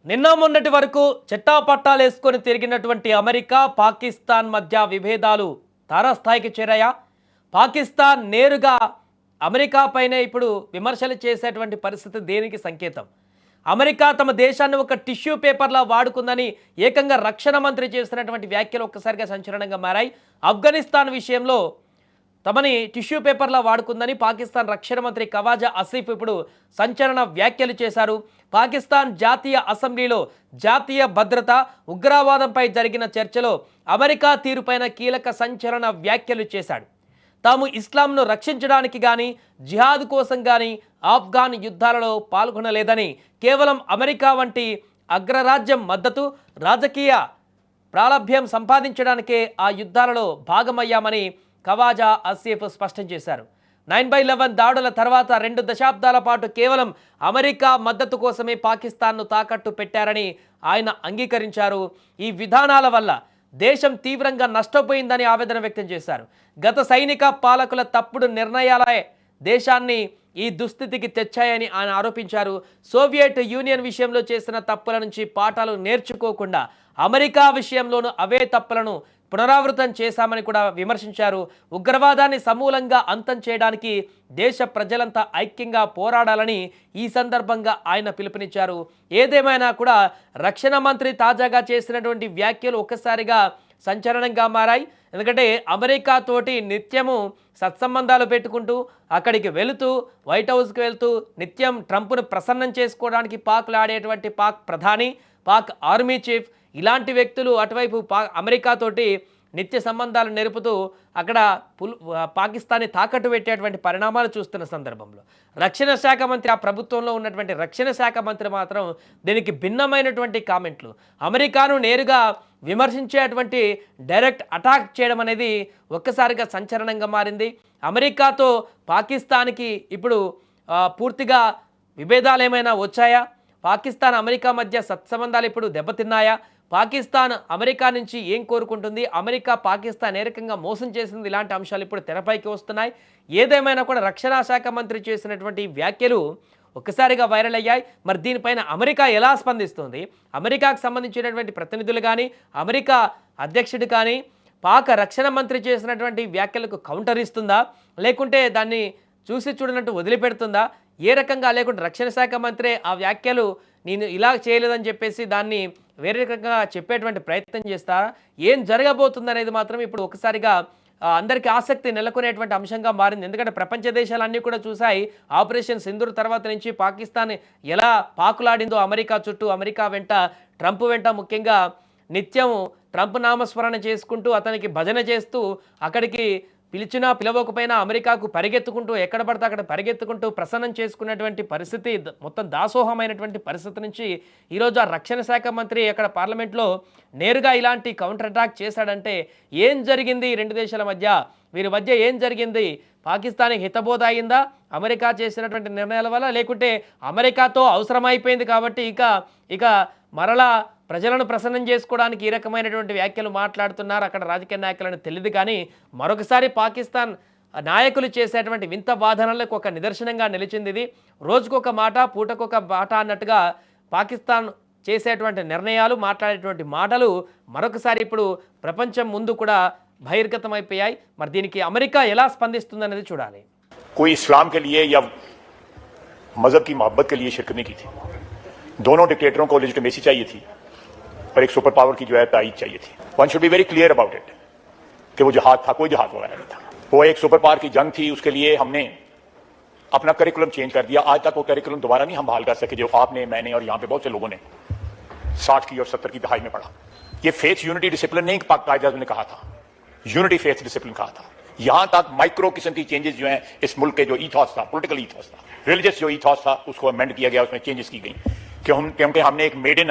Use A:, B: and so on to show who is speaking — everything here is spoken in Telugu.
A: నిన్న మొన్నటి వరకు చెట్టాపట్టాలేసుకొని తిరిగినటువంటి అమెరికా పాకిస్తాన్ మధ్య విభేదాలు తారాస్థాయికి చేరాయా? పాకిస్తాన్ నేరుగా అమెరికా పైనే ఇప్పుడు విమర్శలు చేసేటువంటి పరిస్థితి దేనికి సంకేతం? అమెరికా తమ దేశాన్ని ఒక టిష్యూ పేపర్లా వాడుకుందని ఏకంగా రక్షణ మంత్రి చేస్తున్నటువంటి వ్యాఖ్యలు ఒక్కసారిగా సంచలనంగా మారాయి. ఆఫ్ఘనిస్తాన్ విషయంలో తమని టిష్యూ పేపర్లా వాడుకుందని పాకిస్తాన్ రక్షణ మంత్రి ఖవాజా ఆసిఫ్ ఇప్పుడు సంచలన వ్యాఖ్యలు చేశారు. పాకిస్తాన్ జాతీయ అసెంబ్లీలో జాతీయ భద్రత, ఉగ్రవాదంపై జరిగిన చర్చలో అమెరికా తీరుపైన కీలక సంచలన వ్యాఖ్యలు చేశాడు. తాము ఇస్లాంను రక్షించడానికి కానీ జిహాద్ కోసం కానీ ఆఫ్ఘాన్ యుద్ధాలలో పాల్గొనలేదని, కేవలం అమెరికా వంటి అగ్రరాజ్యం మద్దతు, రాజకీయ ప్రాలభ్యం సంపాదించడానికే ఆ యుద్ధాలలో భాగమయ్యామని ఖవాజా ఆసిఫ్ స్పష్టం చేశారు. 9/11 దాడుల తర్వాత 2 దశాబ్దాల పాటు కేవలం అమెరికా మద్దతు కోసమే పాకిస్తాన్ను తాకట్టు పెట్టారని ఆయన అంగీకరించారు. ఈ విధానాల వల్ల దేశం తీవ్రంగా నష్టపోయిందని ఆవేదన వ్యక్తం చేశారు. గత సైనిక పాలకుల తప్పుడు నిర్ణయాలే దేశాన్ని ఈ దుస్థితికి తెచ్చాయని ఆయన ఆరోపించారు. సోవియట్ యూనియన్ విషయంలో చేసిన తప్పుల నుంచి పాఠాలు నేర్చుకోకుండా అమెరికా విషయంలోనూ అవే తప్పులను పునరావృతం చేశామని కూడా విమర్శించారు. ఉగ్రవాదాన్ని సమూలంగా అంతం చేయడానికి దేశ ప్రజలంతా ఐక్యంగా పోరాడాలని ఈ సందర్భంగా ఆయన పిలుపునిచ్చారు. ఏదేమైనా కూడా రక్షణ మంత్రి తాజాగా చేసినటువంటి వ్యాఖ్యలు ఒక్కసారిగా సంచలనంగా మారాయి. ఎందుకంటే అమెరికాతోటి నిత్యము సత్సంబంధాలు పెట్టుకుంటూ అక్కడికి వెళుతూ వైట్ హౌస్కి వెళ్తూ నిత్యం ట్రంప్ను ప్రసన్నం చేసుకోవడానికి పాక్లో ఆడేటువంటి పాక్ ప్రధాని, పాక్ ఆర్మీ చీఫ్ ఇలాంటి వ్యక్తులు అటువైపు అమెరికాతోటి నిత్య సంబంధాలు నెరుపుతూ అక్కడ పాకిస్తాన్ని తాకట్టు పెట్టేటువంటి పరిణామాలు చూస్తున్న సందర్భంలో రక్షణ శాఖ మంత్రి, ఆ ప్రభుత్వంలో ఉన్నటువంటి రక్షణ శాఖ మంత్రి మాత్రం దీనికి భిన్నమైనటువంటి కామెంట్లు, అమెరికాను నేరుగా విమర్శించేటువంటి డైరెక్ట్ అటాక్ చేయడం అనేది ఒక్కసారిగా సంచలనంగా మారింది. అమెరికాతో పాకిస్తాన్కి ఇప్పుడు పూర్తిగా విభేదాలు ఏమైనా వచ్చాయా? పాకిస్తాన్ అమెరికా మధ్య సత్సంబంధాలు ఇప్పుడు దెబ్బతిన్నాయా? పాకిస్తాన్ అమెరికా నుంచి ఏం కోరుకుంటుంది? అమెరికా పాకిస్తాన్ ఏ రకంగా మోసం చేసింది? ఇలాంటి అంశాలు ఇప్పుడు తెరపైకి వస్తున్నాయి. ఏదేమైనా కూడా రక్షణ శాఖ మంత్రి చేసినటువంటి వ్యాఖ్యలు ఒక్కసారిగా వైరల్ అయ్యాయి. మరి దీనిపైన అమెరికా ఎలా స్పందిస్తుంది? అమెరికాకు సంబంధించినటువంటి ప్రతినిధులు కానీ, అమెరికా అధ్యక్షుడు కానీ పాక్ రక్షణ మంత్రి చేసినటువంటి వ్యాఖ్యలకు కౌంటర్ ఇస్తుందా, లేకుంటే దాన్ని చూసి చూడనట్టు వదిలిపెడుతుందా? ఏ రకంగా, లేకుంటే రక్షణ శాఖ మంత్రే ఆ వ్యాఖ్యలు నేను ఇలా చేయలేదని చెప్పేసి దాన్ని వేరే రకంగా చెప్పేటువంటి ప్రయత్నం చేస్తారా? ఏం జరగబోతుంది అనేది మాత్రం ఇప్పుడు ఒకసారిగా అందరికీ ఆసక్తి నెలకొనేటువంటి అంశంగా మారింది. ఎందుకంటే ప్రపంచ దేశాలన్నీ కూడా చూసాయి ఆపరేషన్ సింధూర్ తర్వాత నుంచి పాకిస్తాన్ ఎలా పాకులాడిందో అమెరికా చుట్టూ, అమెరికా వెంట, ట్రంప్ వెంట ముఖ్యంగా నిత్యం ట్రంప్ నామస్మరణ చేసుకుంటూ అతనికి భజన చేస్తూ అక్కడికి పిలిచినా పిలవకపోయినా అమెరికాకు పరిగెత్తుకుంటూ ఎక్కడ పడితే అక్కడ పరిగెత్తుకుంటూ ప్రసన్నం చేసుకున్నటువంటి పరిస్థితి, మొత్తం దాసోహమైనటువంటి పరిస్థితి నుంచి ఈరోజు ఆ రక్షణ శాఖ మంత్రి అక్కడ పార్లమెంట్లో నేరుగా ఇలాంటి కౌంటర్ అటాక్ చేశాడంటే ఏం జరిగింది? 2 దేశాల మధ్య, వీరి మధ్య ఏం జరిగింది? పాకిస్తాన్కి హితబోధ అయిందా అమెరికా చేసినటువంటి నిర్ణయాల వల్ల, లేకుంటే అమెరికాతో అవసరమైపోయింది కాబట్టి ఇక మరలా ప్రజలను ప్రసన్నం చేసుకోవడానికి ఈ రకమైనటువంటి వ్యాఖ్యలు మాట్లాడుతున్నారు అక్కడ రాజకీయ నాయకులను తెలియదు. కానీ మరొకసారి పాకిస్తాన్ నాయకులు చేసేటువంటి వింత వాదనలకు ఒక నిదర్శనంగా నిలిచింది ఇది. రోజుకొక మాట, పూటకొక మాట అన్నట్టుగా పాకిస్తాన్ చేసేటువంటి నిర్ణయాలు, మాట్లాడేటువంటి మాటలు మరొకసారి ఇప్పుడు ప్రపంచం ముందు కూడా బహిర్గతమైపోయాయి. మరి దీనికి అమెరికా ఎలా స్పందిస్తుందనేది చూడాలి.
B: कोई इस्लाम के लिए या मजहब की मोहब्बत के लिए शिरकत नहीं की थी. दोनों डिक्टेटरों को लेजिटिमेसी चाहिए थी और एक सुपर पावर की जो है ताईद चाहिए थी. One should be very clear about it कि वो जहाद था, कोई जहाद वगैरह नहीं था. वो एक सुपर पावर की जंग थी. उसके लिए हमने अपना करिकुलम चेंज कर दिया. आज तक वो करिकुलम दोबारा नहीं हम बहाल कर सके जो आपने, मैंने और यहाँ पे बहुत से लोगों ने 60 की और 70 की दहाई में पढ़ा. ये फेथ यूनिटी डिसिप्लिन नहीं पाक कायदे ने कहा था, यूनिटी फेथ डिसिप्लिन कहा था. यहां तक माइक्रो किस्म की चेंजेस जो हैं इस मुल्क के जो ईथॉस था, पॉलिटिकल ईथॉस था, रिलीजियस जो ईथॉस था, उसको अमेंड किया गया, उसमें चेंजेस की गई क्योंकि हमने एक मेड इन